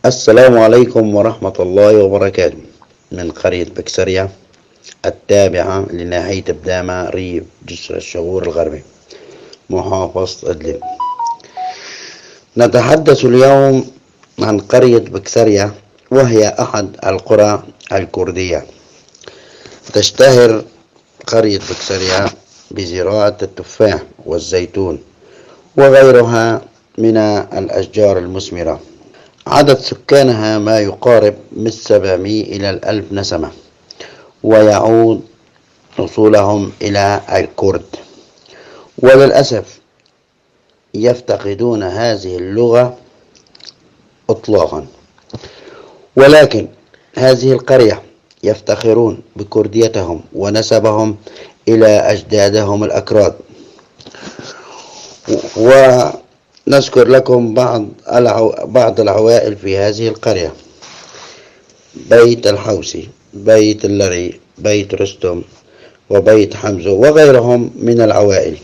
السلام عليكم ورحمة الله وبركاته. من قرية بكسرية التابعة لناحية بدامة ريف جسر الشغور الغربي محافظة إدلب. نتحدث اليوم عن قرية بكسرية، وهي أحد القرى الكردية. تشتهر قرية بكسرية بزراعة التفاح والزيتون وغيرها من الأشجار المثمرة. عدد سكانها ما يقارب من 700 إلى 1000 نسمة، ويعود أصولهم إلى الكرد، وللأسف يفتقدون هذه اللغة إطلاقا. ولكن هذه القرية يفتخرون بكرديتهم ونسبهم إلى أجدادهم الأكراد. ونذكر لكم بعض العوائل في هذه القرية: بيت الحوسي، بيت اللري، بيت رستم، وبيت حمزة، وغيرهم من العوائل.